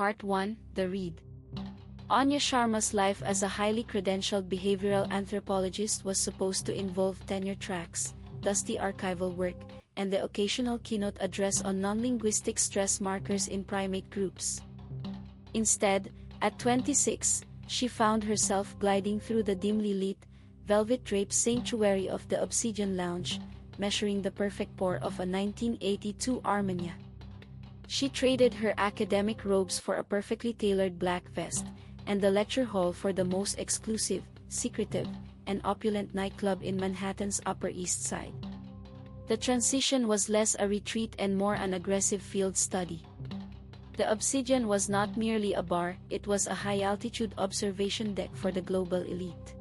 Part 1, The Read. Anya Sharma's life as a highly credentialed behavioral anthropologist was supposed to involve tenure tracks, dusty archival work, and the occasional keynote address on non-linguistic stress markers in primate groups. Instead, at 26, she found herself gliding through the dimly lit, velvet-draped sanctuary of the Obsidian Lounge, measuring the perfect pour of a 1982 Armenia. She traded her academic robes for a perfectly tailored black vest, and the lecture hall for the most exclusive, secretive, and opulent nightclub in Manhattan's Upper East Side. The transition was less a retreat and more an aggressive field study. The Obsidian was not merely a bar, it was a high-altitude observation deck for the global elite.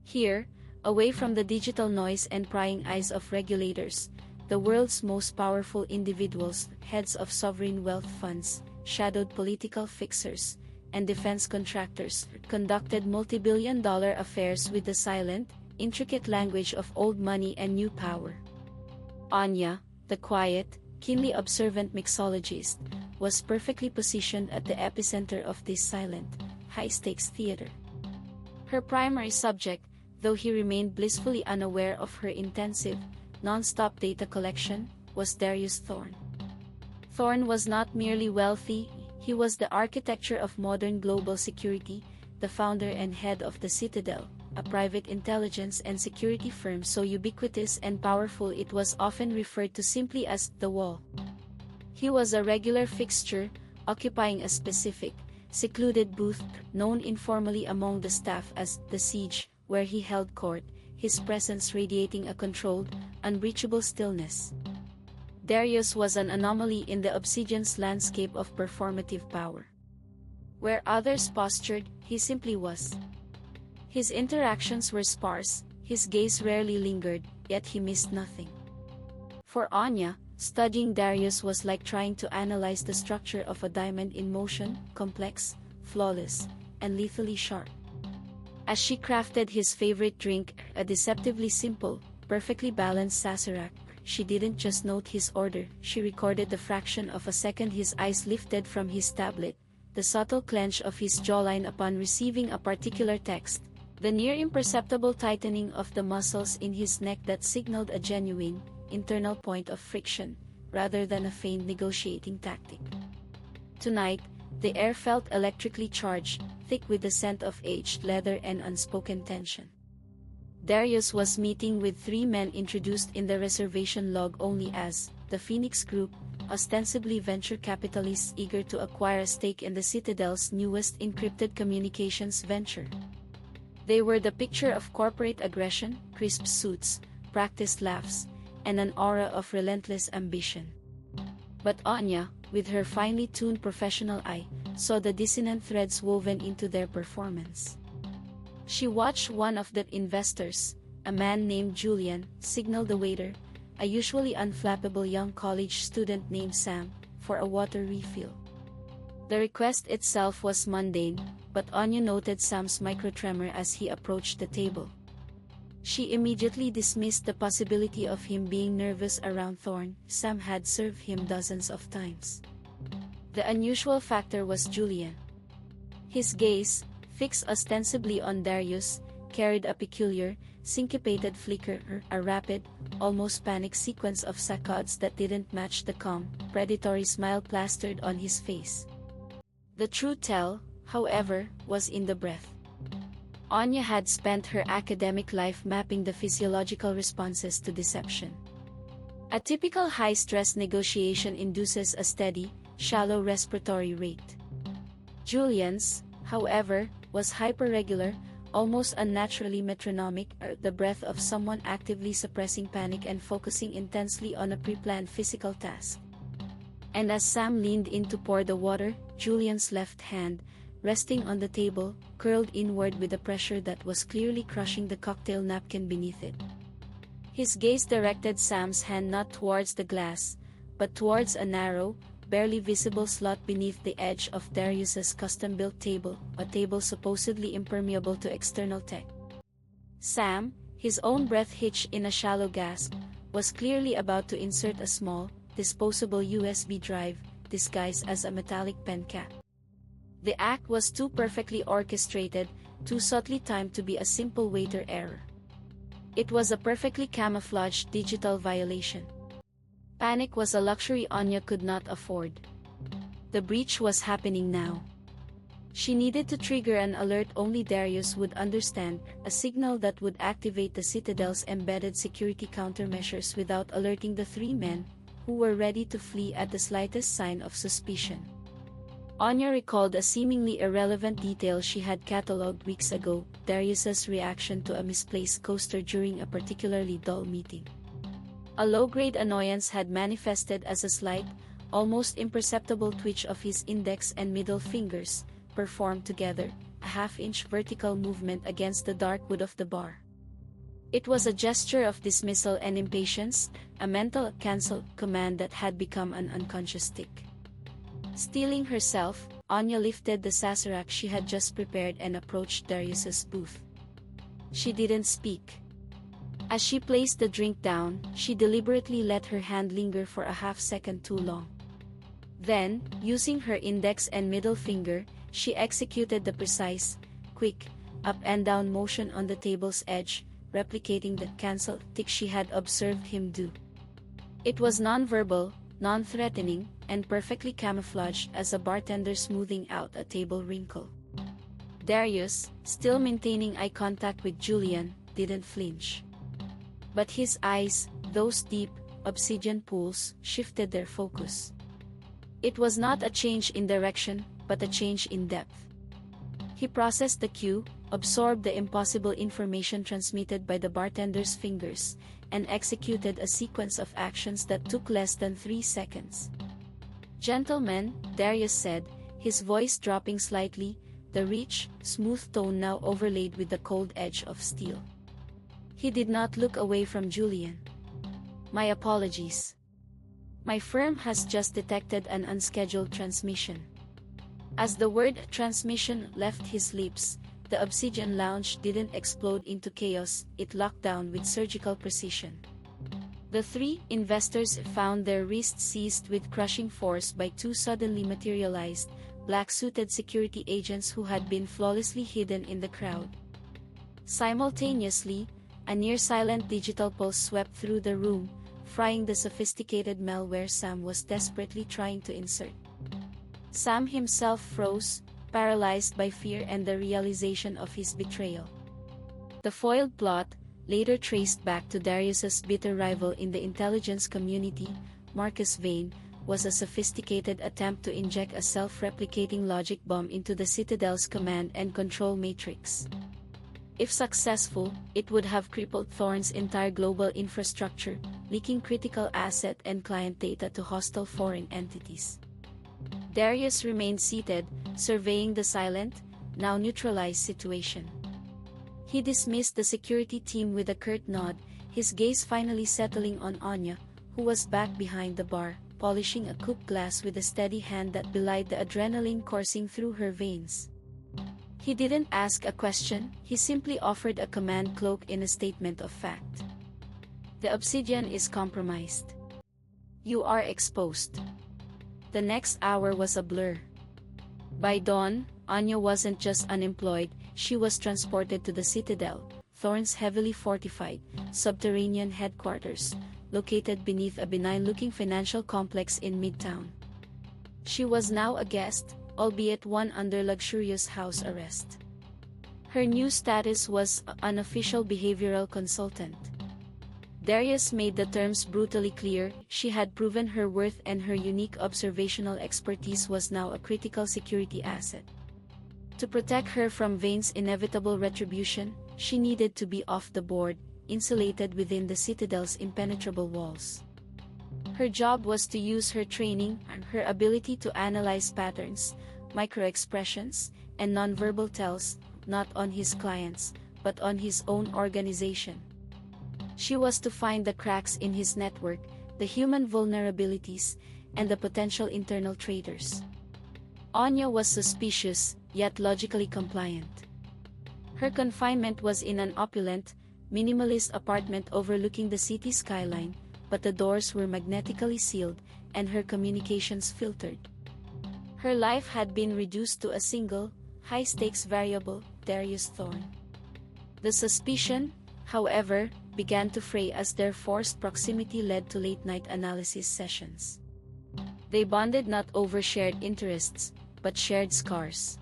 Here, away from the digital noise and prying eyes of regulators, the world's most powerful individuals, heads of sovereign wealth funds, shadowed political fixers, and defense contractors, conducted multi-billion-dollar affairs with the silent, intricate language of old money and new power. Anya, the quiet, keenly observant mixologist, was perfectly positioned at the epicenter of this silent, high-stakes theater. Her primary subject, though he remained blissfully unaware of her intensive, non-stop data collection, was Darius Thorne. Thorne was not merely wealthy, he was the architecture of modern global security, the founder and head of the Citadel, a private intelligence and security firm so ubiquitous and powerful it was often referred to simply as the Wall. He was a regular fixture, occupying a specific, secluded booth, known informally among the staff as the Siege, where he held court, his presence radiating a controlled, unbreachable stillness. Darius was an anomaly in the Obsidian's landscape of performative power. Where others postured, he simply was. His interactions were sparse, his gaze rarely lingered, yet he missed nothing. For Anya, studying Darius was like trying to analyze the structure of a diamond in motion, complex, flawless, and lethally sharp. As she crafted his favorite drink, a deceptively simple, perfectly balanced sazerac, she didn't just note his order, she recorded the fraction of a second his eyes lifted from his tablet, the subtle clench of his jawline upon receiving a particular text, the near imperceptible tightening of the muscles in his neck that signaled a genuine, internal point of friction, rather than a feigned negotiating tactic. Tonight, the air felt electrically charged, thick with the scent of aged leather and unspoken tension. Darius was meeting with three men introduced in the reservation log only as the Phoenix Group, ostensibly venture capitalists eager to acquire a stake in the Citadel's newest encrypted communications venture. They were the picture of corporate aggression, crisp suits, practiced laughs, and an aura of relentless ambition. But Anya, with her finely tuned professional eye, saw the dissonant threads woven into their performance. She watched one of the investors, a man named Julian, signal the waiter, a usually unflappable young college student named Sam, for a water refill. The request itself was mundane, but Anya noted Sam's microtremor as he approached the table. She immediately dismissed the possibility of him being nervous around Thorne. Sam had served him dozens of times. The unusual factor was Julian. His gaze, fixed ostensibly on Darius, carried a peculiar, syncopated flicker, a rapid, almost panic sequence of saccades that didn't match the calm, predatory smile plastered on his face. The true tell, however, was in the breath. Anya had spent her academic life mapping the physiological responses to deception. A typical high-stress negotiation induces a steady, shallow respiratory rate. Julian's, however, was hyperregular, almost unnaturally metronomic, the breath of someone actively suppressing panic and focusing intensely on a pre-planned physical task. And as Sam leaned in to pour the water, Julian's left hand, resting on the table, curled inward with a pressure that was clearly crushing the cocktail napkin beneath it. His gaze directed Sam's hand not towards the glass, but towards a narrow, barely visible slot beneath the edge of Darius's custom-built table, a table supposedly impermeable to external tech. Sam, his own breath hitched in a shallow gasp, was clearly about to insert a small, disposable USB drive, disguised as a metallic pen cap. The act was too perfectly orchestrated, too subtly timed to be a simple waiter error. It was a perfectly camouflaged digital violation. Panic was a luxury Anya could not afford. The breach was happening now. She needed to trigger an alert only Darius would understand, a signal that would activate the Citadel's embedded security countermeasures without alerting the three men, who were ready to flee at the slightest sign of suspicion. Anya recalled a seemingly irrelevant detail she had catalogued weeks ago, Darius's reaction to a misplaced coaster during a particularly dull meeting. A low-grade annoyance had manifested as a slight, almost imperceptible twitch of his index and middle fingers, performed together, a half-inch vertical movement against the dark wood of the bar. It was a gesture of dismissal and impatience, a mental cancel command that had become an unconscious tick. Steeling herself, Anya lifted the sazerac she had just prepared and approached Darius's booth. She didn't speak. As she placed the drink down, she deliberately let her hand linger for a half-second too long. Then, using her index and middle finger, she executed the precise, quick, up and down motion on the table's edge, replicating the cancel tick she had observed him do. It was non-verbal, non-threatening, and perfectly camouflaged as a bartender smoothing out a table wrinkle. Darius, still maintaining eye contact with Julian, didn't flinch. But his eyes, those deep, obsidian pools, shifted their focus. It was not a change in direction, but a change in depth. He processed the cue, absorbed the impossible information transmitted by the bartender's fingers, and executed a sequence of actions that took less than 3 seconds. "Gentlemen," Darius said, his voice dropping slightly, the rich, smooth tone now overlaid with the cold edge of steel. He did not look away from Julian. "My apologies. My firm has just detected an unscheduled transmission." As the word transmission left his lips, the Obsidian Lounge didn't explode into chaos, it locked down with surgical precision. The three investors found their wrists seized with crushing force by two suddenly materialized, black-suited security agents who had been flawlessly hidden in the crowd. Simultaneously, a near-silent digital pulse swept through the room, frying the sophisticated malware Sam was desperately trying to insert. Sam himself froze, paralyzed by fear and the realization of his betrayal. The foiled plot, later traced back to Darius's bitter rival in the intelligence community, Marcus Vane, was a sophisticated attempt to inject a self-replicating logic bomb into the Citadel's command and control matrix. If successful, it would have crippled Thorne's entire global infrastructure, leaking critical asset and client data to hostile foreign entities. Darius remained seated, surveying the silent, now neutralized situation. He dismissed the security team with a curt nod, his gaze finally settling on Anya, who was back behind the bar, polishing a coupe glass with a steady hand that belied the adrenaline coursing through her veins. He didn't ask a question, he simply offered a command cloaked in a statement of fact. "The Obsidian is compromised. You are exposed." The next hour was a blur. By dawn, Anya wasn't just unemployed, she was transported to the Citadel, Thorne's heavily fortified, subterranean headquarters, located beneath a benign-looking financial complex in Midtown. She was now a guest, albeit one under luxurious house arrest. Her new status was unofficial behavioral consultant. Darius made the terms brutally clear, she had proven her worth and her unique observational expertise was now a critical security asset. To protect her from Vane's inevitable retribution, she needed to be off the board, insulated within the Citadel's impenetrable walls. Her job was to use her training, her ability to analyze patterns, microexpressions, and nonverbal tells, not on his clients, but on his own organization. She was to find the cracks in his network, the human vulnerabilities, and the potential internal traitors. Anya was suspicious, yet logically compliant. Her confinement was in an opulent, minimalist apartment overlooking the city skyline, but the doors were magnetically sealed, and her communications filtered. Her life had been reduced to a single, high-stakes variable, Darius Thorne. The suspicion, however, began to fray as their forced proximity led to late-night analysis sessions. They bonded not over shared interests, but shared scars.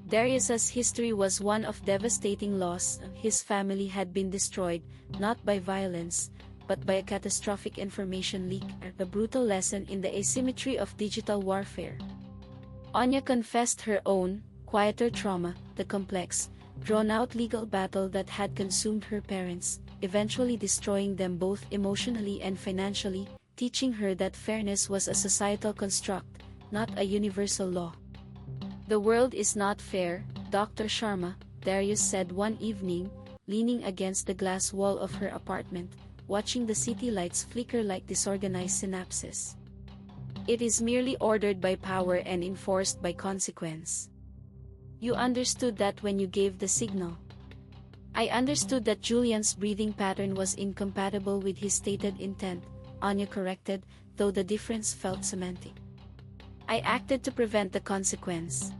Darius's history was one of devastating loss. His family had been destroyed, not by violence, but by a catastrophic information leak, a brutal lesson in the asymmetry of digital warfare. Anya confessed her own, quieter trauma, the complex, drawn-out legal battle that had consumed her parents, eventually destroying them both emotionally and financially, teaching her that fairness was a societal construct, not a universal law. "The world is not fair, Dr. Sharma," Darius said one evening, leaning against the glass wall of her apartment, watching the city lights flicker like disorganized synapses. "It is merely ordered by power and enforced by consequence. You understood that when you gave the signal." "I understood that Julian's breathing pattern was incompatible with his stated intent," Anya corrected, though the difference felt semantic. "I acted to prevent the consequence."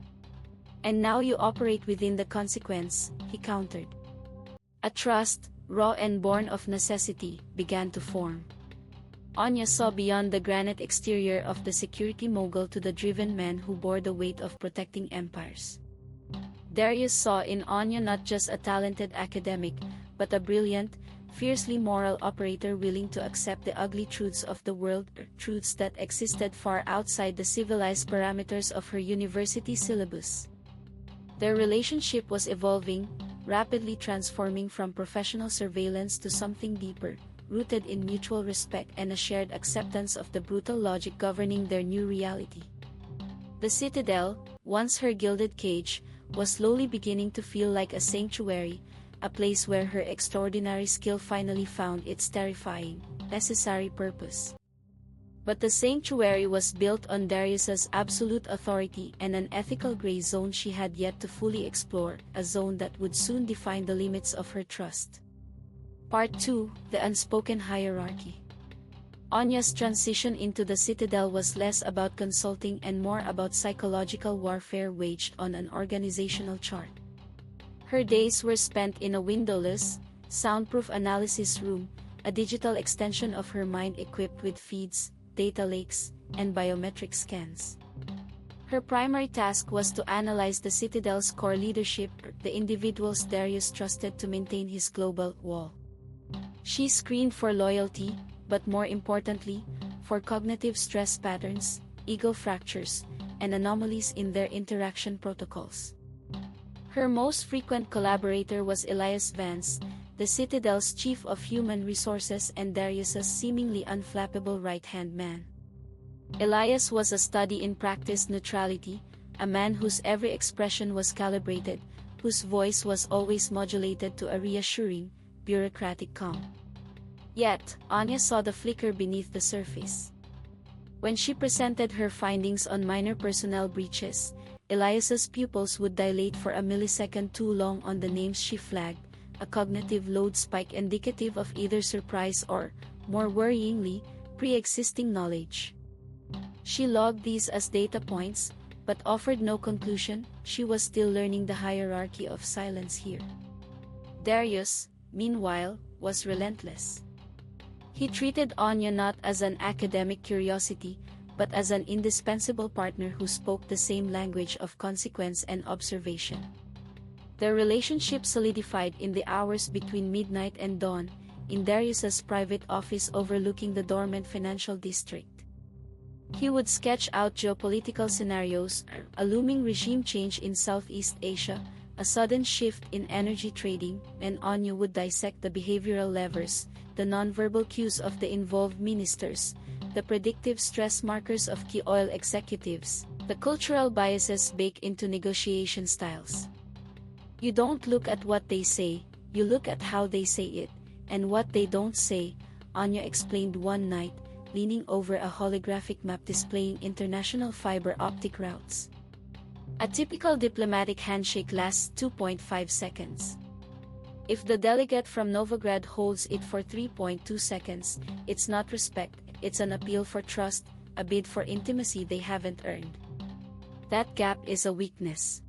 "And now you operate within the consequence," he countered. A trust, raw and born of necessity, began to form. Anya saw beyond the granite exterior of the security mogul to the driven man who bore the weight of protecting empires. Darius saw in Anya not just a talented academic, but a brilliant, fiercely moral operator willing to accept the ugly truths of the world, truths that existed far outside the civilized parameters of her university syllabus. Their relationship was evolving, rapidly transforming from professional surveillance to something deeper, rooted in mutual respect and a shared acceptance of the brutal logic governing their new reality. The Citadel, once her gilded cage, was slowly beginning to feel like a sanctuary, a place where her extraordinary skill finally found its terrifying, necessary purpose. But the sanctuary was built on Darius's absolute authority and an ethical gray zone she had yet to fully explore, a zone that would soon define the limits of her trust. Part 2: The Unspoken Hierarchy. Anya's transition into the Citadel was less about consulting and more about psychological warfare waged on an organizational chart. Her days were spent in a windowless, soundproof analysis room, a digital extension of her mind equipped with feeds, data lakes, and biometric scans. Her primary task was to analyze the Citadel's core leadership, the individuals Darius trusted to maintain his global wall. She screened for loyalty, but more importantly, for cognitive stress patterns, ego fractures, and anomalies in their interaction protocols. Her most frequent collaborator was Elias Vance, the Citadel's chief of human resources and Darius's seemingly unflappable right-hand man. Elias was a study in practice neutrality, a man whose every expression was calibrated, whose voice was always modulated to a reassuring, bureaucratic calm. Yet, Anya saw the flicker beneath the surface. When she presented her findings on minor personnel breaches, Elias's pupils would dilate for a millisecond too long on the names she flagged, a cognitive load spike indicative of either surprise or, more worryingly, pre-existing knowledge. She logged these as data points, but offered no conclusion. She was still learning the hierarchy of silence here. Darius, meanwhile, was relentless. He treated Anya not as an academic curiosity, but as an indispensable partner who spoke the same language of consequence and observation. Their relationship solidified in the hours between midnight and dawn, in Darius's private office overlooking the dormant financial district. He would sketch out geopolitical scenarios, a looming regime change in Southeast Asia, a sudden shift in energy trading, and Anya would dissect the behavioral levers, the nonverbal cues of the involved ministers, the predictive stress markers of key oil executives, the cultural biases baked into negotiation styles. "You don't look at what they say, you look at how they say it, and what they don't say," Anya explained one night, leaning over a holographic map displaying international fiber optic routes. A typical diplomatic handshake lasts 2.5 seconds. If the delegate from Novograd holds it for 3.2 seconds, it's not respect, it's an appeal for trust, a bid for intimacy they haven't earned. That gap is a weakness.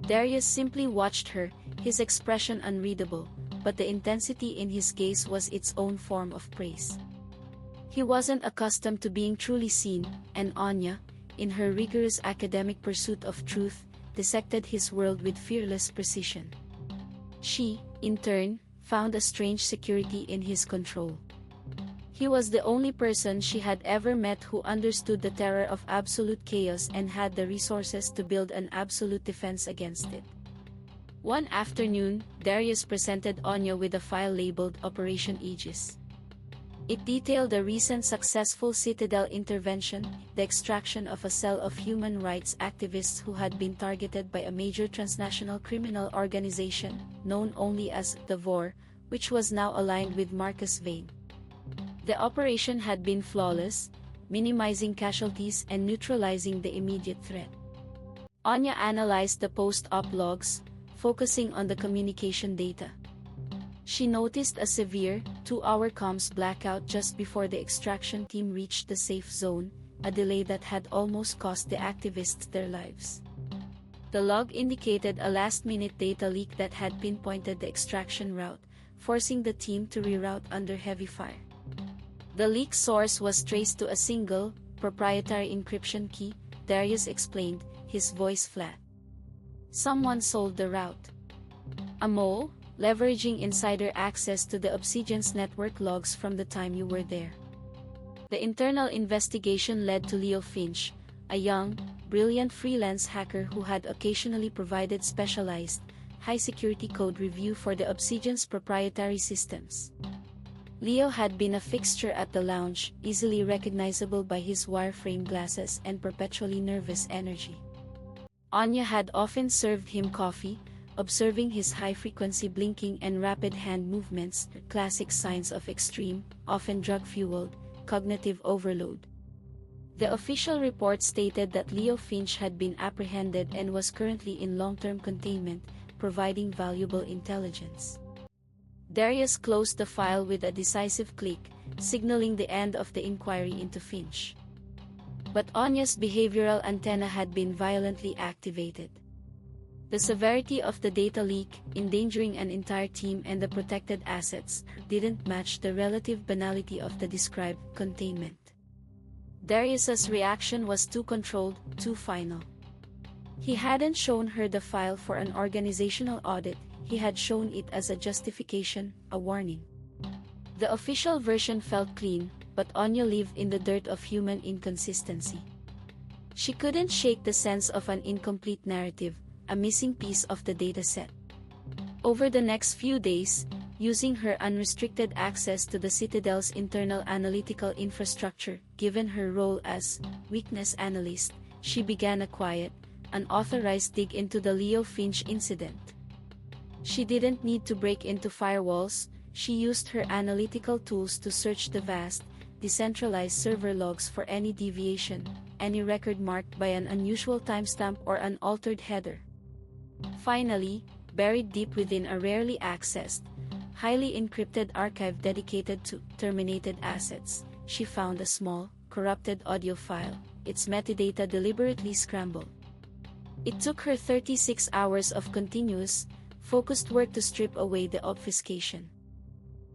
Darius simply watched her, his expression unreadable, but the intensity in his gaze was its own form of praise. He wasn't accustomed to being truly seen, and Anya, in her rigorous academic pursuit of truth, dissected his world with fearless precision. She, in turn, found a strange security in his control. He was the only person she had ever met who understood the terror of absolute chaos and had the resources to build an absolute defense against it. One afternoon, Darius presented Anya with a file labeled Operation Aegis. It detailed a recent successful Citadel intervention, the extraction of a cell of human rights activists who had been targeted by a major transnational criminal organization, known only as the VOR, which was now aligned with Marcus Vane. The operation had been flawless, minimizing casualties and neutralizing the immediate threat. Anya analyzed the post-op logs, focusing on the communication data. She noticed a severe, 2-hour comms blackout just before the extraction team reached the safe zone, a delay that had almost cost the activists their lives. The log indicated a last-minute data leak that had pinpointed the extraction route, forcing the team to reroute under heavy fire. The leak source was traced to a single, proprietary encryption key, Darius explained, his voice flat. Someone sold the route. A mole, leveraging insider access to the Obsidian's network logs from the time you were there. The internal investigation led to Leo Finch, a young, brilliant freelance hacker who had occasionally provided specialized, high-security code review for the Obsidian's proprietary systems. Leo had been a fixture at the lounge, easily recognizable by his wireframe glasses and perpetually nervous energy. Anya had often served him coffee, observing his high-frequency blinking and rapid hand movements, classic signs of extreme, often drug-fueled, cognitive overload. The official report stated that Leo Finch had been apprehended and was currently in long-term containment, providing valuable intelligence. Darius closed the file with a decisive click, signaling the end of the inquiry into Finch. But Anya's behavioral antenna had been violently activated. The severity of the data leak, endangering an entire team and the protected assets, didn't match the relative banality of the described containment. Darius's reaction was too controlled, too final. He hadn't shown her the file for an organizational audit, he had shown it as a justification, a warning. The official version felt clean, but Anya lived in the dirt of human inconsistency. She couldn't shake the sense of an incomplete narrative, a missing piece of the dataset. Over the next few days, using her unrestricted access to the Citadel's internal analytical infrastructure, given her role as weakness analyst, she began a quiet, unauthorized dig into the Leo Finch incident. She didn't need to break into firewalls, she used her analytical tools to search the vast, decentralized server logs for any deviation, any record marked by an unusual timestamp or an altered header. Finally, buried deep within a rarely accessed, highly encrypted archive dedicated to terminated assets, she found a small, corrupted audio file, its metadata deliberately scrambled. It took her 36 hours of continuous, focused work to strip away the obfuscation.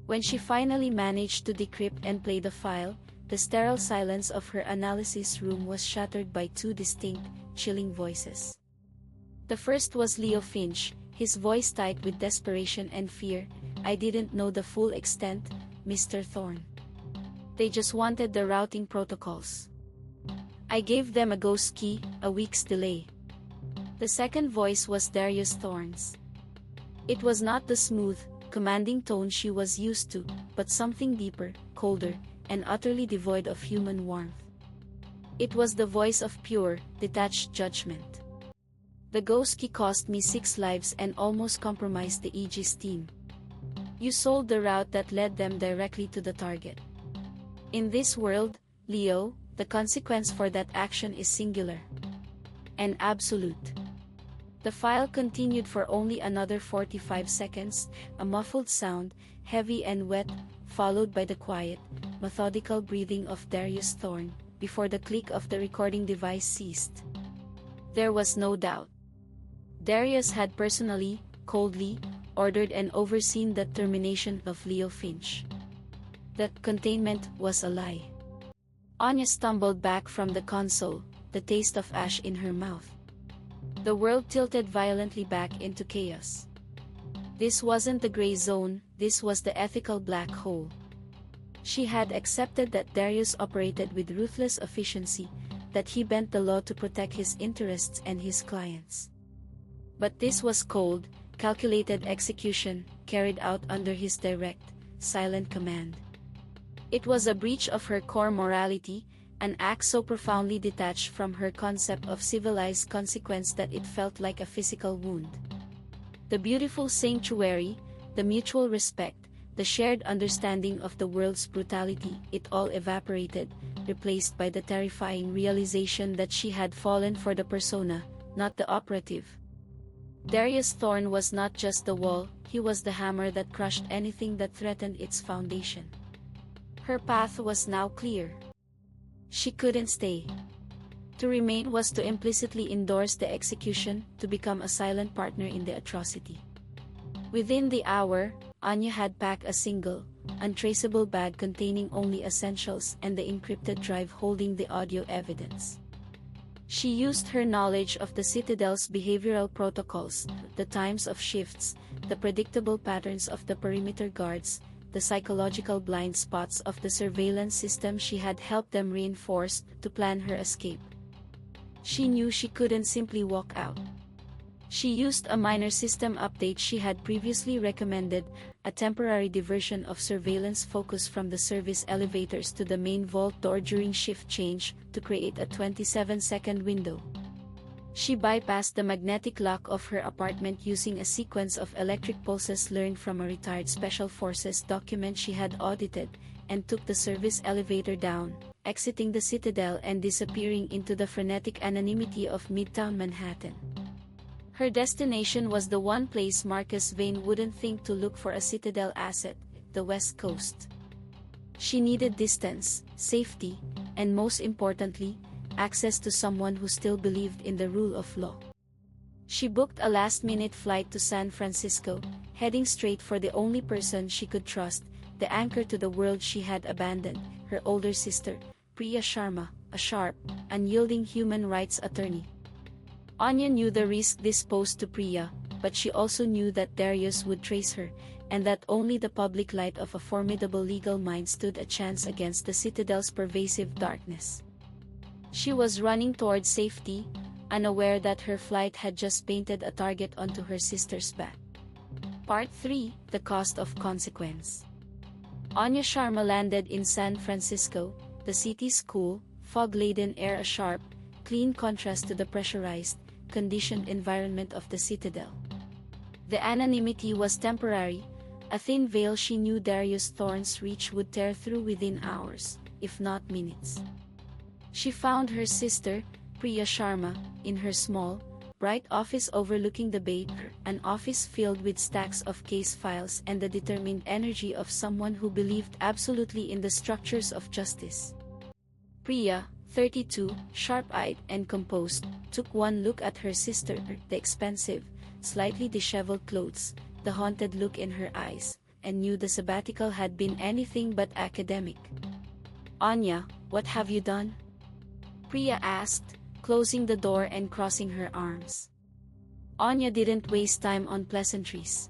When she finally managed to decrypt and play the file, the sterile silence of her analysis room was shattered by two distinct, chilling voices. The first was Leo Finch, his voice tight with desperation and fear. "I didn't know the full extent, Mr. Thorne. They just wanted the routing protocols. I gave them a ghost key, a week's delay." The second voice was Darius Thorne's. It was not the smooth, commanding tone she was used to, but something deeper, colder, and utterly devoid of human warmth. It was the voice of pure, detached judgment. "The ghost key cost me 6 lives and almost compromised the Aegis team. You sold the route that led them directly to the target. In this world, Leo, the consequence for that action is singular and absolute." The file continued for only another 45 seconds, a muffled sound, heavy and wet, followed by the quiet, methodical breathing of Darius Thorne, before the click of the recording device ceased. There was no doubt. Darius had personally, coldly, ordered and overseen the termination of Leo Finch. That containment was a lie. Anya stumbled back from the console, the taste of ash in her mouth. The world tilted violently back into chaos. This wasn't the gray zone, this was the ethical black hole. She had accepted that Darius operated with ruthless efficiency, that he bent the law to protect his interests and his clients. But this was cold, calculated execution, carried out under his direct, silent command. It was a breach of her core morality, an act so profoundly detached from her concept of civilized consequence that it felt like a physical wound. The beautiful sanctuary, the mutual respect, the shared understanding of the world's brutality, it all evaporated, replaced by the terrifying realization that she had fallen for the persona, not the operative. Darius Thorne was not just the wall, he was the hammer that crushed anything that threatened its foundation. Her path was now clear. She couldn't stay. To remain was to implicitly endorse the execution, to become a silent partner in the atrocity. Within the hour, Anya had packed a single, untraceable bag containing only essentials and the encrypted drive holding the audio evidence. She used her knowledge of the Citadel's behavioral protocols, the times of shifts, the predictable patterns of the perimeter guards, the psychological blind spots of the surveillance system she had helped them reinforce, to plan her escape. She knew she couldn't simply walk out. She used a minor system update she had previously recommended, a temporary diversion of surveillance focus from the service elevators to the main vault door during shift change, to create a 27-second window. She bypassed the magnetic lock of her apartment using a sequence of electric pulses learned from a retired Special Forces document she had audited, and took the service elevator down, exiting the Citadel and disappearing into the frenetic anonymity of Midtown Manhattan. Her destination was the one place Marcus Vane wouldn't think to look for a Citadel asset, the West Coast. She needed distance, safety, and most importantly, access to someone who still believed in the rule of law. She booked a last-minute flight to San Francisco, heading straight for the only person she could trust, the anchor to the world she had abandoned, her older sister, Anya Sharma, a sharp, unyielding human rights attorney. Anya knew the risk this posed to Priya, but she also knew that Darius would trace her, and that only the public light of a formidable legal mind stood a chance against the Citadel's pervasive darkness. She was running toward safety, unaware that her flight had just painted a target onto her sister's back. Part 3: The Cost of Consequence. Anya Sharma landed in San Francisco, the city's cool, fog-laden air a sharp, clean contrast to the pressurized, conditioned environment of the Citadel. The anonymity was temporary, a thin veil she knew Darius Thorne's reach would tear through within hours, if not minutes. She found her sister, Anya Sharma, in her small, bright office overlooking the bay, an office filled with stacks of case files and the determined energy of someone who believed absolutely in the structures of justice. Priya, 32, sharp-eyed and composed, took one look at her sister, the expensive, slightly disheveled clothes, the haunted look in her eyes, and knew the sabbatical had been anything but academic. "Anya, what have you done?" Priya asked, closing the door and crossing her arms. Anya didn't waste time on pleasantries.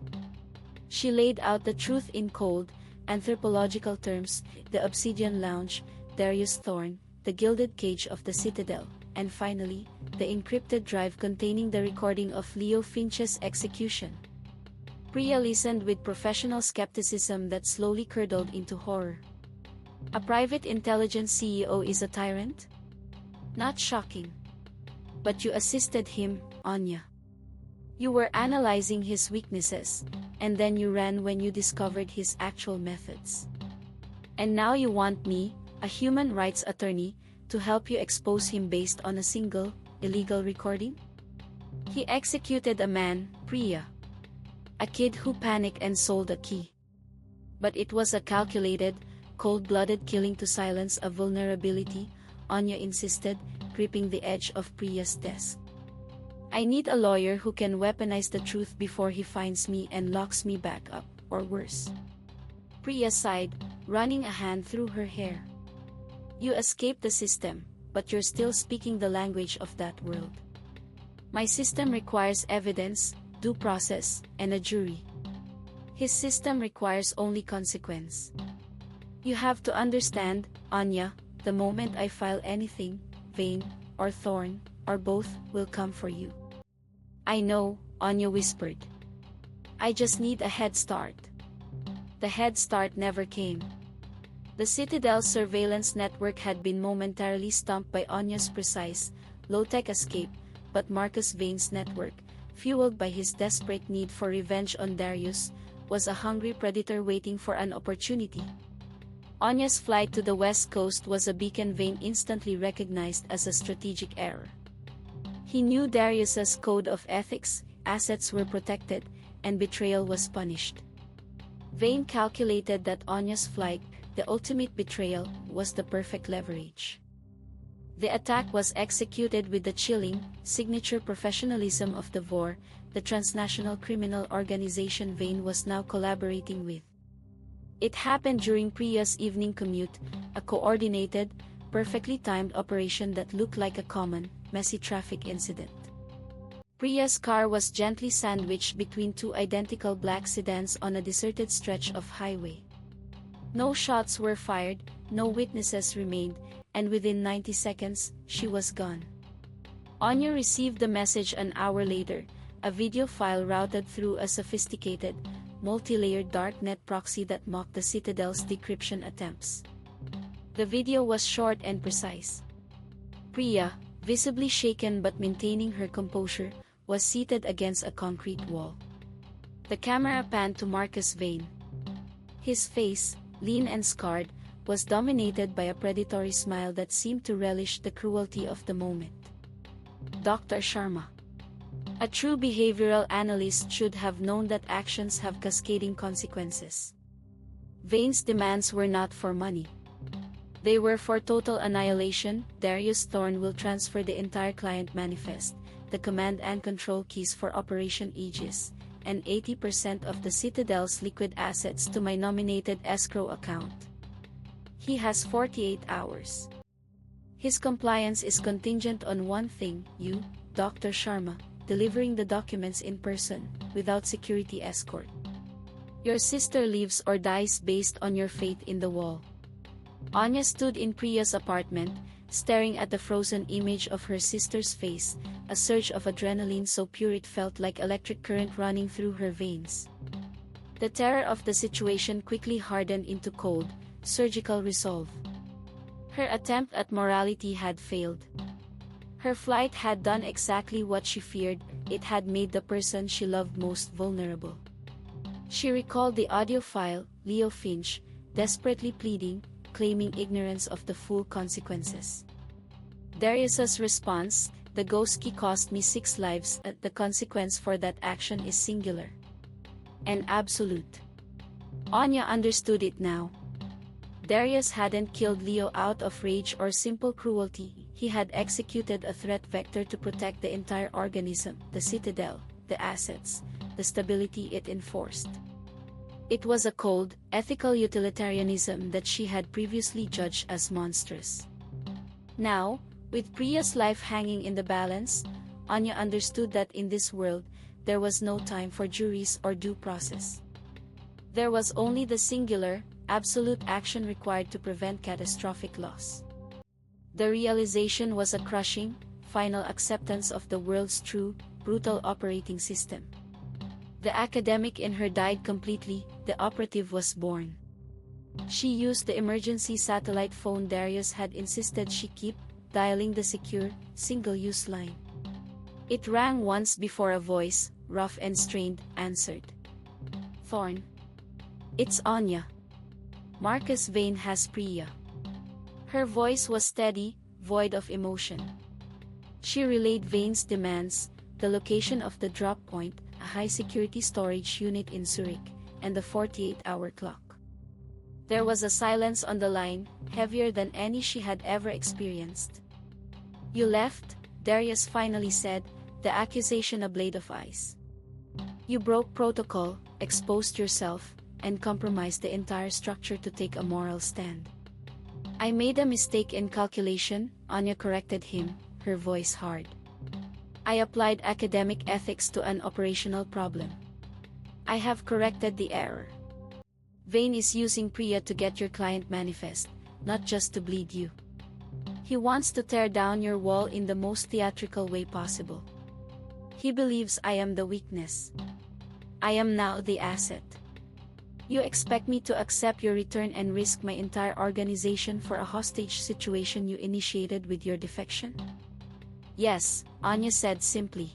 She laid out the truth in cold, anthropological terms: the Obsidian Lounge, Darius Thorne, the gilded cage of the Citadel, and finally, the encrypted drive containing the recording of Leo Finch's execution. Priya listened with professional skepticism that slowly curdled into horror. A private intelligence CEO is a tyrant? Not shocking. But you assisted him, Anya. You were analyzing his weaknesses, and then you ran when you discovered his actual methods. And now you want me, a human rights attorney, to help you expose him based on a single, illegal recording? He executed a man, Priya. A kid who panicked and sold a key. But it was a calculated, cold-blooded killing to silence a vulnerability, Anya insisted, gripping the edge of Priya's desk. I need a lawyer who can weaponize the truth before he finds me and locks me back up, or worse. Priya sighed, running a hand through her hair. You escaped the system, but you're still speaking the language of that world. My system requires evidence, due process, and a jury. His system requires only consequence. You have to understand, Anya, the moment I file anything, Vane, or Thorne, or both, will come for you. I know, Anya whispered. I just need a head start. The head start never came. The Citadel surveillance network had been momentarily stumped by Anya's precise, low-tech escape, but Marcus Vane's network, fueled by his desperate need for revenge on Darius, was a hungry predator waiting for an opportunity. Anya's flight to the west coast was a beacon Vane instantly recognized as a strategic error. He knew Darius's code of ethics, assets were protected, and betrayal was punished. Vane calculated that Anya's flight, the ultimate betrayal, was the perfect leverage. The attack was executed with the chilling, signature professionalism of the VOR, the transnational criminal organization Vane was now collaborating with. It happened during Priya's evening commute, a coordinated, perfectly timed operation that looked like a common, messy traffic incident. Priya's car was gently sandwiched between two identical black sedans on a deserted stretch of highway. No shots were fired, no witnesses remained, and within 90 seconds, she was gone. Anya received the message an hour later, a video file routed through a sophisticated, multi-layered darknet proxy that mocked the Citadel's decryption attempts. The video was short and precise. Priya, visibly shaken but maintaining her composure, was seated against a concrete wall. The camera panned to Marcus Vane. His face, lean and scarred, was dominated by a predatory smile that seemed to relish the cruelty of the moment. Dr. Sharma. A true behavioral analyst should have known that actions have cascading consequences. Vane's demands were not for money. They were for total annihilation. Darius Thorne will transfer the entire client manifest, the command and control keys for Operation Aegis, and 80% of the Citadel's liquid assets to my nominated escrow account. He has 48 hours. His compliance is contingent on one thing: you, Dr. Sharma, delivering the documents in person, without security escort. Your sister lives or dies based on your faith in the wall. Anya stood in Priya's apartment, staring at the frozen image of her sister's face, a surge of adrenaline so pure it felt like electric current running through her veins. The terror of the situation quickly hardened into cold, surgical resolve. Her attempt at morality had failed. Her flight had done exactly what she feared: it had made the person she loved most vulnerable. She recalled the audio file, Leo Finch, desperately pleading, claiming ignorance of the full consequences. Darius's response: the ghost key cost me 6 lives. The consequence for that action is singular and absolute. Anya understood it now. Darius hadn't killed Leo out of rage or simple cruelty. He had executed a threat vector to protect the entire organism, the Citadel, the assets, the stability it enforced. It was a cold, ethical utilitarianism that she had previously judged as monstrous. Now, with Priya's life hanging in the balance, Anya understood that in this world, there was no time for juries or due process. There was only the singular, absolute action required to prevent catastrophic loss. The realization was a crushing, final acceptance of the world's true, brutal operating system. The academic in her died completely. The operative was born. She used the emergency satellite phone Darius had insisted she keep, dialing the secure, single-use line. It rang once before a voice, rough and strained, answered. Thorne. It's Anya. Marcus Vane has Priya. Her voice was steady, void of emotion. She relayed Vane's demands: the location of the drop point, a high-security storage unit in Zurich, and the 48-hour clock. There was a silence on the line, heavier than any she had ever experienced. You left, Darius finally said, the accusation a blade of ice. You broke protocol, exposed yourself, and compromised the entire structure to take a moral stand. I made a mistake in calculation, Anya corrected him, her voice hard. I applied academic ethics to an operational problem. I have corrected the error. Vane is using Priya to get your client manifest, not just to bleed you. He wants to tear down your wall in the most theatrical way possible. He believes I am the weakness. I am now the asset. You expect me to accept your return and risk my entire organization for a hostage situation you initiated with your defection? Yes, Anya said simply.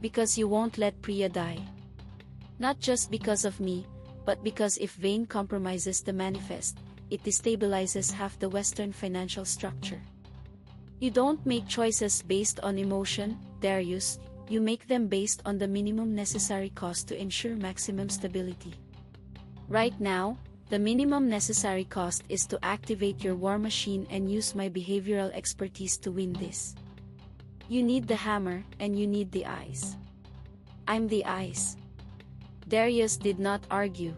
Because you won't let Priya die. Not just because of me, but because if Vane compromises the manifest, it destabilizes half the Western financial structure. You don't make choices based on emotion, Darius, you make them based on the minimum necessary cost to ensure maximum stability. Right now, the minimum necessary cost is to activate your war machine and use my behavioral expertise to win this. You need the hammer, and you need the ice. I'm the ice. Darius did not argue.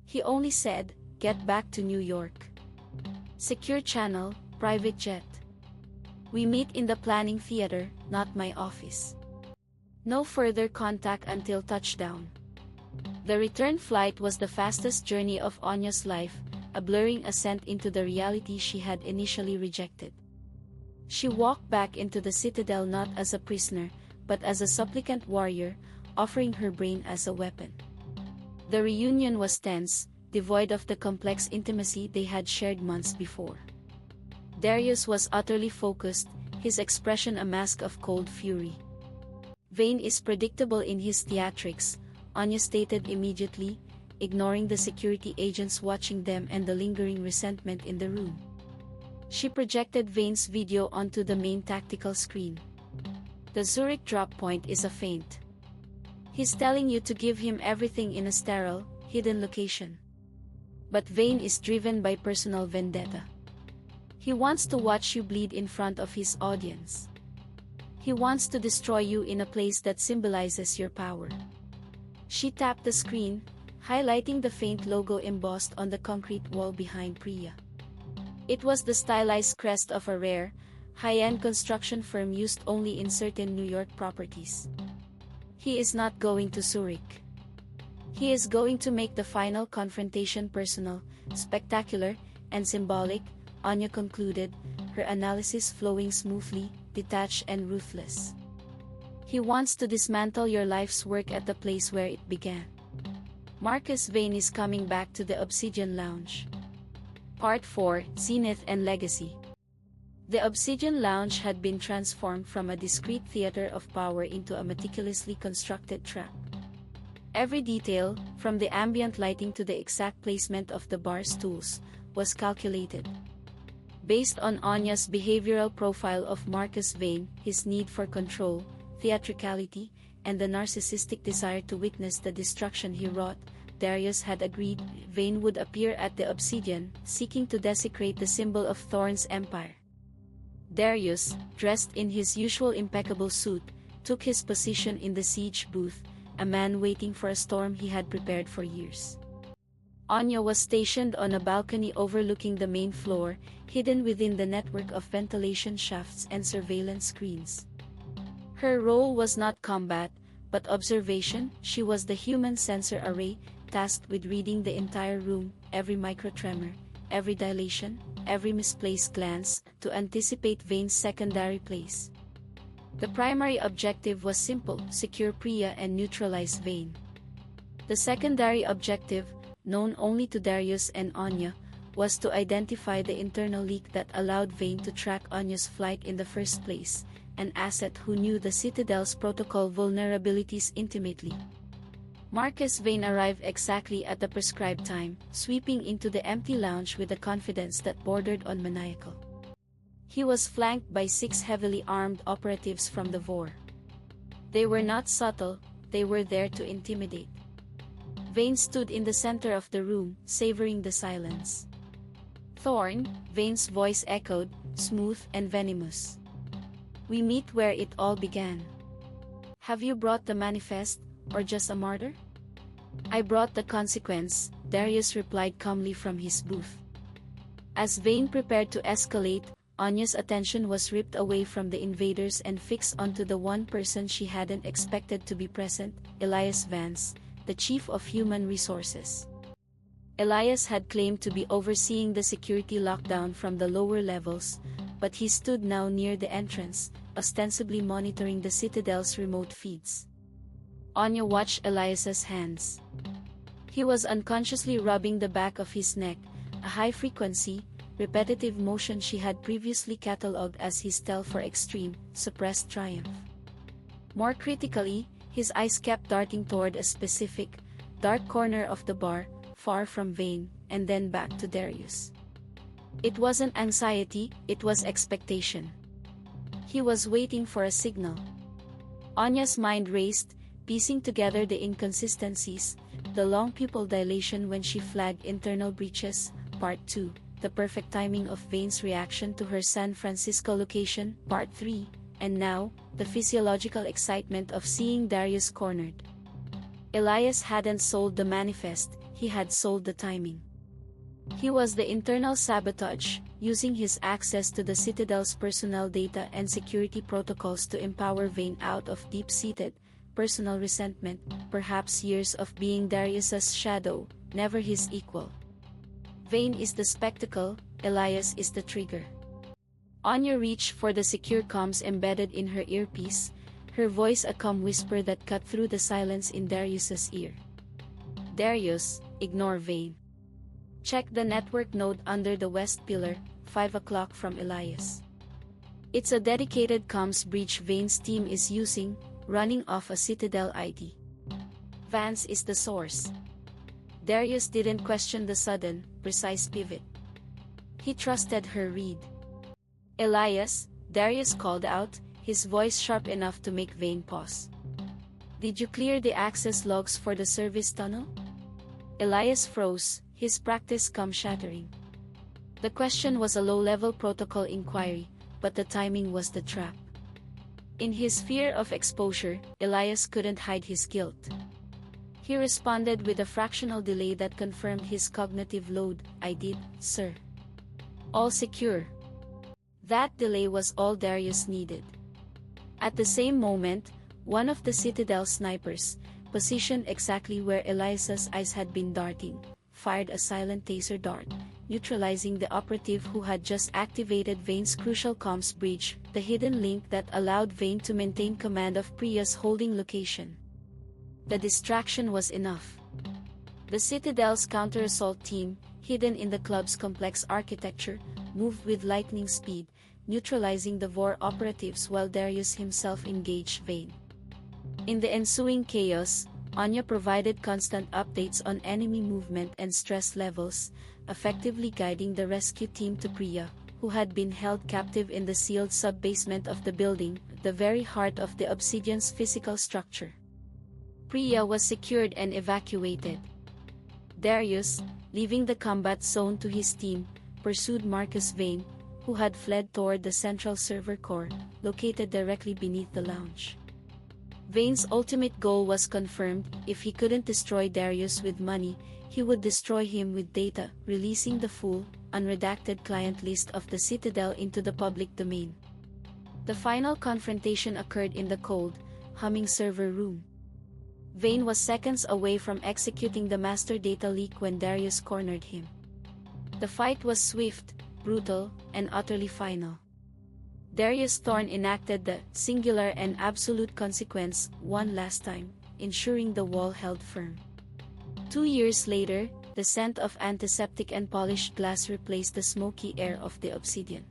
He only said, get back to New York. Secure channel, private jet. We meet in the planning theater, not my office. No further contact until touchdown. The return flight was the fastest journey of Anya's life, a blurring ascent into the reality she had initially rejected. She walked back into the Citadel not as a prisoner, but as a supplicant warrior, offering her brain as a weapon. The reunion was tense, devoid of the complex intimacy they had shared months before. Darius was utterly focused, his expression a mask of cold fury. Vane is predictable in his theatrics, Anya stated immediately, ignoring the security agents watching them and the lingering resentment in the room. She projected Vane's video onto the main tactical screen. The Zurich drop point is a feint. He's telling you to give him everything in a sterile, hidden location. But Vane is driven by personal vendetta. He wants to watch you bleed in front of his audience. He wants to destroy you in a place that symbolizes your power. She tapped the screen, highlighting the faint logo embossed on the concrete wall behind Priya. It was the stylized crest of a rare, high-end construction firm used only in certain New York properties. He is not going to Zurich. He is going to make the final confrontation personal, spectacular, and symbolic, Anya concluded, her analysis flowing smoothly, detached and ruthless. He wants to dismantle your life's work at the place where it began. Marcus Vane is coming back to the Obsidian Lounge. Part 4, Zenith and Legacy. The Obsidian Lounge had been transformed from a discreet theater of power into a meticulously constructed trap. Every detail, from the ambient lighting to the exact placement of the bar stools, was calculated. Based on Anya's behavioral profile of Marcus Vane, his need for control, theatricality, and the narcissistic desire to witness the destruction he wrought, Darius had agreed Vane would appear at the Obsidian, seeking to desecrate the symbol of Thorne's empire. Darius, dressed in his usual impeccable suit, took his position in the siege booth, a man waiting for a storm he had prepared for years. Anya was stationed on a balcony overlooking the main floor, hidden within the network of ventilation shafts and surveillance screens. Her role was not combat, but observation. She was the human sensor array, tasked with reading the entire room, every microtremor, every dilation, every misplaced glance, to anticipate Vane's secondary plays. The primary objective was simple: secure Priya and neutralize Vane. The secondary objective, known only to Darius and Anya, was to identify the internal leak that allowed Vane to track Anya's flight in the first place, an asset who knew the Citadel's protocol vulnerabilities intimately. Marcus Vane arrived exactly at the prescribed time, sweeping into the empty lounge with a confidence that bordered on maniacal. He was flanked by 6 heavily armed operatives from the VOR. They were not subtle, they were there to intimidate. Vane stood in the center of the room, savoring the silence. "Thorne," Vane's voice echoed, smooth and venomous. "We meet where it all began. Have you brought the manifest, or just a martyr? I brought the consequence, Darius replied calmly from his booth. As Vane prepared to escalate, Anya's attention was ripped away from the invaders and fixed onto the one person she hadn't expected to be present, Elias Vance, the chief of human resources. Elias had claimed to be overseeing the security lockdown from the lower levels, but he stood now near the entrance, ostensibly monitoring the Citadel's remote feeds. Anya watched Elias's hands. He was unconsciously rubbing the back of his neck, a high-frequency, repetitive motion she had previously catalogued as his tell for extreme, suppressed triumph. More critically, his eyes kept darting toward a specific, dark corner of the bar, far from Vane, and then back to Darius. It wasn't anxiety, it was expectation. He was waiting for a signal. Anya's mind raced, piecing together the inconsistencies, the long pupil dilation when she flagged internal breaches, Part 2, the perfect timing of Vane's reaction to her San Francisco location, Part 3, and now, the physiological excitement of seeing Darius cornered. Elias hadn't sold the manifest, he had sold the timing. He was the internal sabotage, using his access to the Citadel's personnel data and security protocols to empower Vane out of deep-seated, personal resentment, perhaps years of being Darius's shadow, never his equal. Vane is the spectacle, Elias is the trigger. Anya reached for the secure comms embedded in her earpiece, her voice a calm whisper that cut through the silence in Darius's ear. Darius, ignore Vane. Check the network node under the west pillar, 5 o'clock from Elias. It's a dedicated comms bridge Vane's team is using, running off a Citadel ID. Vance is the source. Darius didn't question the sudden, precise pivot. He trusted her read. Elias, Darius called out, his voice sharp enough to make Vane pause. Did you clear the access logs for the service tunnel? Elias froze, his practice come shattering. The question was a low-level protocol inquiry, but the timing was the trap. In his fear of exposure, Elias couldn't hide his guilt. He responded with a fractional delay that confirmed his cognitive load. I did, sir. All secure. That delay was all Darius needed. At the same moment, one of the Citadel snipers, positioned exactly where Elias's eyes had been darting, fired a silent taser dart, neutralizing the operative who had just activated Vane's crucial comms bridge, the hidden link that allowed Vane to maintain command of Priya's holding location. The distraction was enough. The Citadel's counter-assault team, hidden in the club's complex architecture, moved with lightning speed, neutralizing the VOR operatives while Darius himself engaged Vane. In the ensuing chaos, Anya provided constant updates on enemy movement and stress levels, effectively guiding the rescue team to Priya, who had been held captive in the sealed sub-basement of the building, the very heart of the Obsidian's physical structure. Priya was secured and evacuated. Darius, leaving the combat zone to his team, pursued Marcus Vane, who had fled toward the central server core, located directly beneath the lounge. Vane's ultimate goal was confirmed. If he couldn't destroy Darius with money, he would destroy him with data, releasing the full, unredacted client list of the Citadel into the public domain. The final confrontation occurred in the cold, humming server room. Vane was seconds away from executing the master data leak when Darius cornered him. The fight was swift, brutal, and utterly final. Darius Thorne enacted the singular and absolute consequence one last time, ensuring the wall held firm. 2 years later, the scent of antiseptic and polished glass replaced the smoky air of the Obsidian.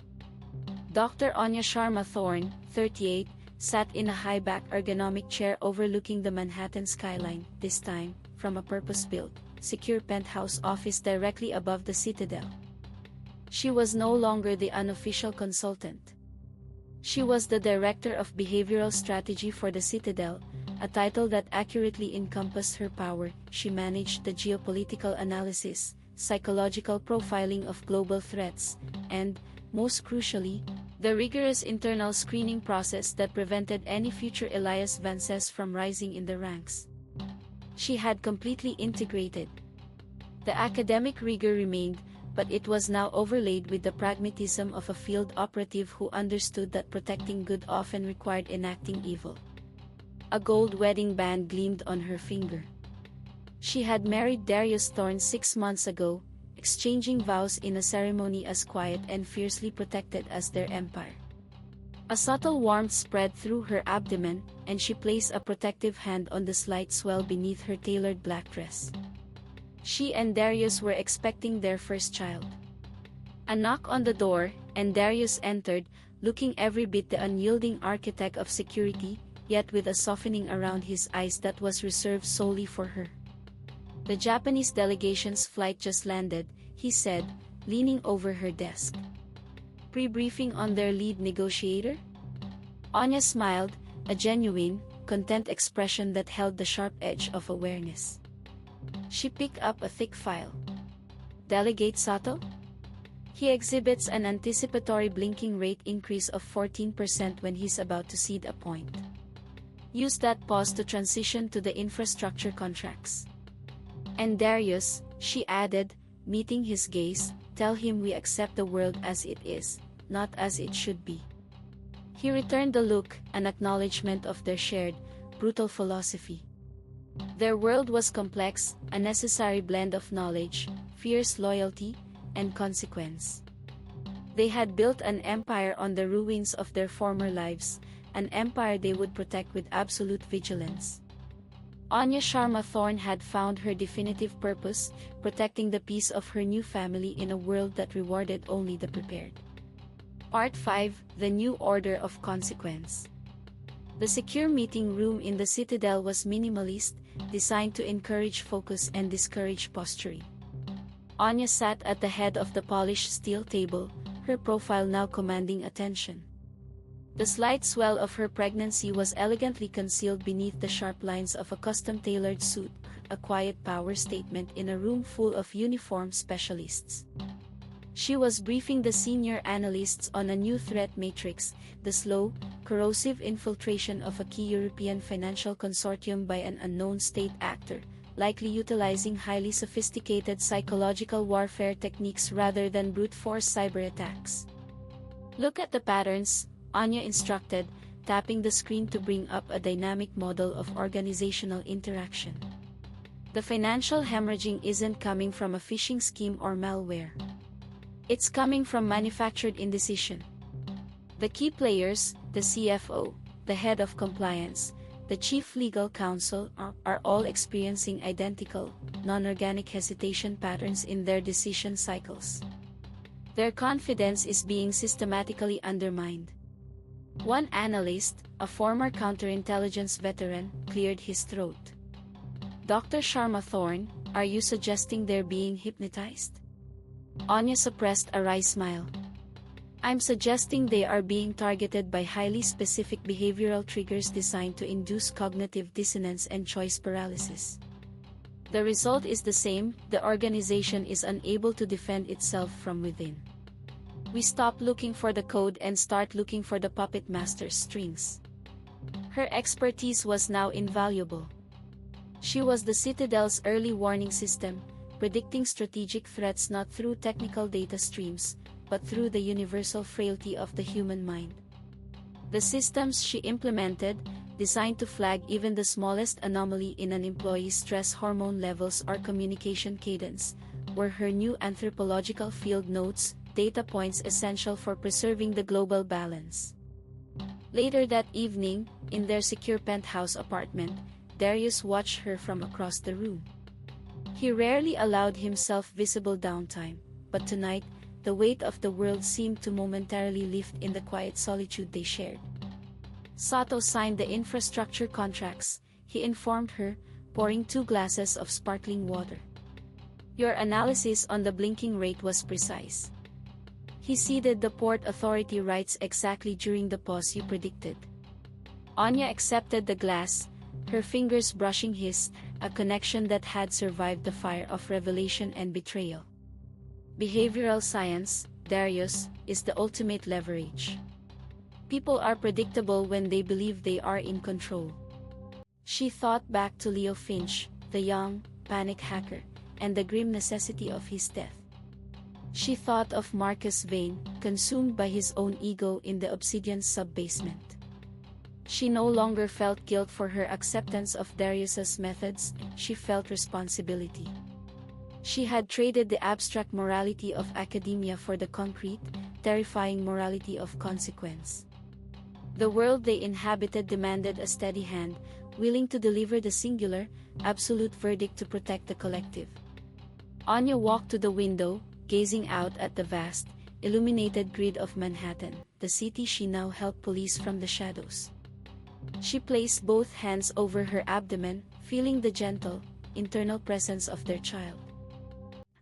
Dr. Anya Sharma Thorne, 38, sat in a high-back ergonomic chair overlooking the Manhattan skyline, this time, from a purpose-built, secure penthouse office directly above the Citadel. She was no longer the unofficial consultant. She was the Director of Behavioral Strategy for the Citadel, a title that accurately encompassed her power. She managed the geopolitical analysis, psychological profiling of global threats, and, most crucially, The rigorous internal screening process that prevented any future Elias Vances from rising in the ranks. She had completely integrated. The academic rigor remained, but it was now overlaid with the pragmatism of a field operative who understood that protecting good often required enacting evil. A gold wedding band gleamed on her finger. She had married Darius Thorne 6 months ago, exchanging vows in a ceremony as quiet and fiercely protected as their empire. A subtle warmth spread through her abdomen, and she placed a protective hand on the slight swell beneath her tailored black dress. She and Darius were expecting their first child. A knock on the door, and Darius entered, looking every bit the unyielding architect of security, yet with a softening around his eyes that was reserved solely for her. "The Japanese delegation's flight just landed," he said, leaning over her desk. "Pre-briefing on their lead negotiator?" Anya smiled, a genuine, content expression that held the sharp edge of awareness. She picked up a thick file. "Delegate Sato? He exhibits an anticipatory blinking rate increase of 14% when he's about to cede a point. Use that pause to transition to the infrastructure contracts. And Darius," she added, meeting his gaze, "tell him we accept the world as it is, not as it should be." He returned the look, an acknowledgement of their shared, brutal philosophy. Their world was complex, a necessary blend of knowledge, fierce loyalty, and consequence. They had built an empire on the ruins of their former lives, an empire they would protect with absolute vigilance. Anya Sharma Thorne had found her definitive purpose, protecting the peace of her new family in a world that rewarded only the prepared. Part 5: The New Order of Consequence. The secure meeting room in the Citadel was minimalist, designed to encourage focus and discourage posturing. Anya sat at the head of the polished steel table, her profile now commanding attention. The slight swell of her pregnancy was elegantly concealed beneath the sharp lines of a custom-tailored suit, a quiet power statement in a room full of uniformed specialists. She was briefing the senior analysts on a new threat matrix, the slow, corrosive infiltration of a key European financial consortium by an unknown state actor, likely utilizing highly sophisticated psychological warfare techniques rather than brute force cyber attacks. "Look at the patterns," Anya instructed, tapping the screen to bring up a dynamic model of organizational interaction. "The financial hemorrhaging isn't coming from a phishing scheme or malware. It's coming from manufactured indecision. The key players, the CFO, the head of compliance, the chief legal counsel are all experiencing identical, non-organic hesitation patterns in their decision cycles. Their confidence is being systematically undermined." One analyst, a former counterintelligence veteran, cleared his throat. "Dr. Sharma Thorne, are you suggesting they're being hypnotized?" Anya suppressed a wry smile. "I'm suggesting they are being targeted by highly specific behavioral triggers designed to induce cognitive dissonance and choice paralysis. The result is the same: the organization is unable to defend itself from within. We stop looking for the code and start looking for the puppet master's strings." Her expertise was now invaluable. She was the Citadel's early warning system, predicting strategic threats not through technical data streams, but through the universal frailty of the human mind. The systems she implemented, designed to flag even the smallest anomaly in an employee's stress hormone levels or communication cadence, were her new anthropological field notes, data points essential for preserving the global balance. Later that evening, in their secure penthouse apartment, Darius watched her from across the room. He rarely allowed himself visible downtime, but tonight, the weight of the world seemed to momentarily lift in the quiet solitude they shared. "Sato signed the infrastructure contracts," he informed her, pouring 2 glasses of sparkling water. "Your analysis on the blinking rate was precise. He ceded the Port Authority rights exactly during the pause you predicted." Anya accepted the glass, her fingers brushing his, a connection that had survived the fire of revelation and betrayal. "Behavioral science, Darius, is the ultimate leverage. People are predictable when they believe they are in control. She thought back to Leo Finch, the young, panic hacker, and the grim necessity of his death. She thought of Marcus Vane, consumed by his own ego in the Obsidian sub-basement. She no longer felt guilt for her acceptance of Darius's methods, she felt responsibility. She had traded the abstract morality of academia for the concrete, terrifying morality of consequence. The world they inhabited demanded a steady hand, willing to deliver the singular, absolute verdict to protect the collective. Anya walked to the window, gazing out at the vast, illuminated grid of Manhattan, the city she now helped police from the shadows. She placed both hands over her abdomen, feeling the gentle, internal presence of their child.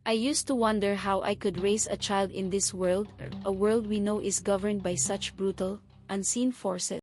I used to wonder how I could raise a child in this world, a world we know is governed by such brutal, unseen forces.